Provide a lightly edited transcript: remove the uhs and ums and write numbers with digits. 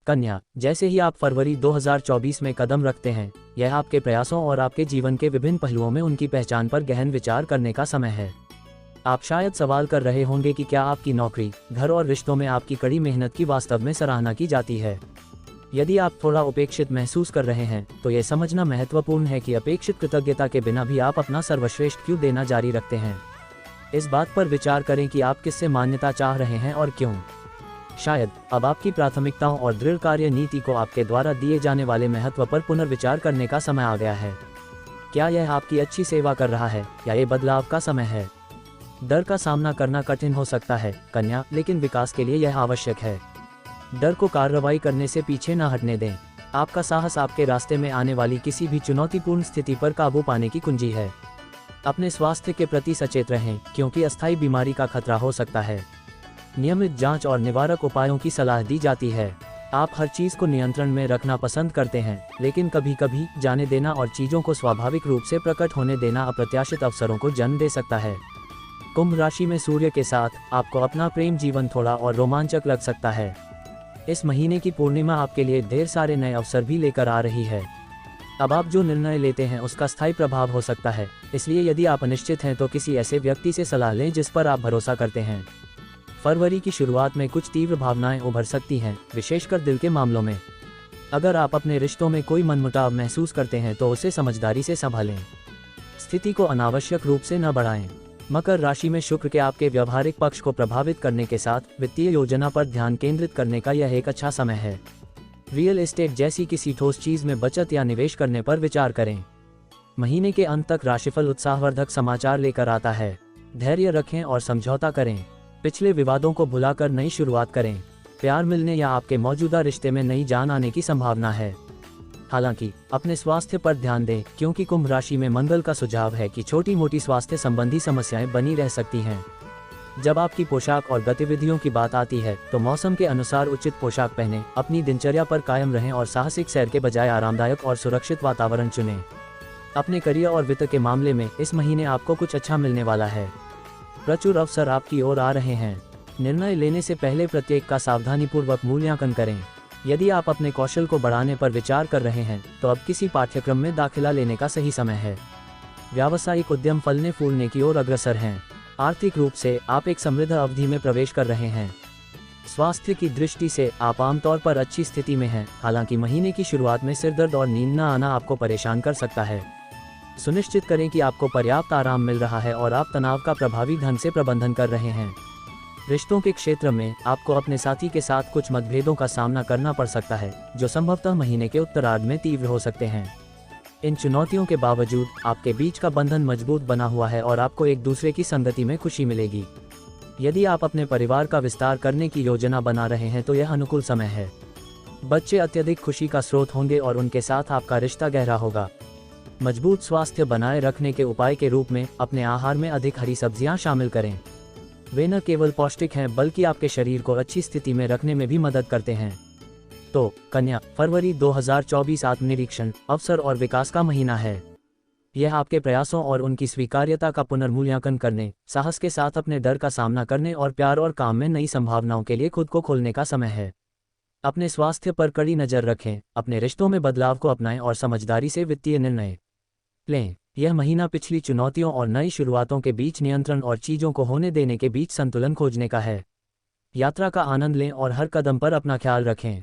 कन्या, जैसे ही आप फरवरी 2024 में कदम रखते हैं, यह आपके प्रयासों और आपके जीवन के विभिन्न पहलुओं में उनकी पहचान पर गहन विचार करने का समय है। आप शायद सवाल कर रहे होंगे कि क्या आपकी नौकरी, घर और रिश्तों में आपकी कड़ी मेहनत की वास्तव में सराहना की जाती है। यदि आप थोड़ा उपेक्षित महसूस कर रहे हैं, तो ये समझना महत्वपूर्ण है कि अपेक्षित कृतज्ञता के बिना भी आप अपना सर्वश्रेष्ठ क्यों देना जारी रखते हैं। इस बात पर विचार करें कि आप किससे मान्यता चाह रहे हैं और क्यों। शायद अब आपकी प्राथमिकताओं और दृढ़ कार्य नीति को आपके द्वारा दिए जाने वाले महत्व पर पुनर्विचार करने का समय आ गया है। क्या यह आपकी अच्छी सेवा कर रहा है या ये बदलाव का समय है? डर का सामना करना कठिन हो सकता है कन्या, लेकिन विकास के लिए यह आवश्यक है। डर को कार्रवाई करने से पीछे न हटने दें। आपका साहस आपके रास्ते में आने वाली किसी भी चुनौतीपूर्ण स्थिति पर काबू पाने की कुंजी है। अपने स्वास्थ्य के प्रति सचेत रहें, क्योंकि अस्थायी बीमारी का खतरा हो सकता है। नियमित जांच और निवारक उपायों की सलाह दी जाती है। आप हर चीज को नियंत्रण में रखना पसंद करते हैं, लेकिन कभी कभी जाने देना और चीजों को स्वाभाविक रूप से प्रकट होने देना अप्रत्याशित अवसरों को जन्म दे सकता है। कुंभ राशि में सूर्य के साथ आपको अपना प्रेम जीवन थोड़ा और रोमांचक लग सकता है। इस महीने की पूर्णिमा आपके लिए ढेर सारे नए अवसर भी लेकर आ रही है। अब आप जो निर्णय लेते हैं उसका स्थायी प्रभाव हो सकता है, इसलिए यदि आप अनिश्चित हैं तो किसी ऐसे व्यक्ति से सलाह लें जिस पर आप भरोसा करते हैं। फरवरी की शुरुआत में कुछ तीव्र भावनाएं उभर सकती हैं, विशेषकर दिल के मामलों में। अगर आप अपने रिश्तों में कोई मनमुटाव महसूस करते हैं तो उसे समझदारी से संभालें। स्थिति को अनावश्यक रूप से न बढ़ाएं। मकर राशि में शुक्र के आपके व्यवहारिक पक्ष को प्रभावित करने के साथ वित्तीय योजना पर ध्यान केंद्रित करने का यह एक अच्छा समय है। रियल एस्टेट जैसी किसी ठोस चीज में बचत या निवेश करने पर विचार करें। महीने के अंत तक राशिफल उत्साहवर्धक समाचार लेकर आता है। धैर्य रखें और समझौता करें। पिछले विवादों को भुलाकर नई शुरुआत करें। प्यार मिलने या आपके मौजूदा रिश्ते में नई जान आने की संभावना है। हालांकि अपने स्वास्थ्य पर ध्यान दें, क्योंकि कुंभ राशि में मंगल का सुझाव है कि छोटी मोटी स्वास्थ्य संबंधी समस्याएं बनी रह सकती हैं। जब आपकी पोशाक और गतिविधियों की बात आती है तो मौसम के अनुसार उचित पोशाक पहनें, अपनी दिनचर्या पर कायम रहें और साहसिक सैर के बजाय आरामदायक और सुरक्षित वातावरण चुनें। अपने करियर और वित्त के मामले में इस महीने आपको कुछ अच्छा मिलने वाला है। प्रचुर अवसर आपकी ओर आ रहे हैं। निर्णय लेने से पहले प्रत्येक का सावधानीपूर्वक मूल्यांकन करें। यदि आप अपने कौशल को बढ़ाने पर विचार कर रहे हैं तो अब किसी पाठ्यक्रम में दाखिला लेने का सही समय है। व्यावसायिक उद्यम फलने फूलने की ओर अग्रसर हैं। आर्थिक रूप से आप एक समृद्ध अवधि में प्रवेश कर रहे हैं। स्वास्थ्य की दृष्टि से आप आमतौर पर अच्छी स्थिति में हैं, हालांकि महीने की शुरुआत में सिरदर्द और नींद न आना आपको परेशान कर सकता है। सुनिश्चित करें कि आपको पर्याप्त आराम मिल रहा है और आप तनाव का प्रभावी ढंग से प्रबंधन कर रहे हैं। रिश्तों के क्षेत्र में आपको अपने साथी के साथ कुछ मतभेदों का सामना करना पड़ सकता है, जो संभवतः महीने के उत्तरार्ध में तीव्र हो सकते हैं। इन चुनौतियों के बावजूद आपके बीच का बंधन मजबूत बना हुआ है और आपको एक दूसरे की संगति में खुशी मिलेगी। यदि आप अपने परिवार का विस्तार करने की योजना बना रहे हैं तो यह अनुकूल समय है। बच्चे अत्यधिक खुशी का स्रोत होंगे और उनके साथ आपका रिश्ता गहरा होगा। मजबूत स्वास्थ्य बनाए रखने के उपाय के रूप में अपने आहार में अधिक हरी सब्जियां शामिल करें। वे न केवल पौष्टिक हैं बल्कि आपके शरीर को अच्छी स्थिति में रखने में भी मदद करते हैं। तो कन्या, फरवरी 2024 आत्मनिरीक्षण, अवसर और विकास का महीना है। यह आपके प्रयासों और उनकी स्वीकार्यता का पुनर्मूल्यांकन करने, साहस के साथ अपने डर का सामना करने और प्यार और काम में नई संभावनाओं के लिए खुद को खोलने का समय है। अपने स्वास्थ्य पर कड़ी नजर रखें, अपने रिश्तों में बदलाव को अपनाएं और समझदारी से वित्तीय निर्णय लें। यह महीना पिछली चुनौतियों और नई शुरुआतों के बीच नियंत्रण और चीजों को होने देने के बीच संतुलन खोजने का है। यात्रा का आनंद लें और हर कदम पर अपना ख्याल रखें।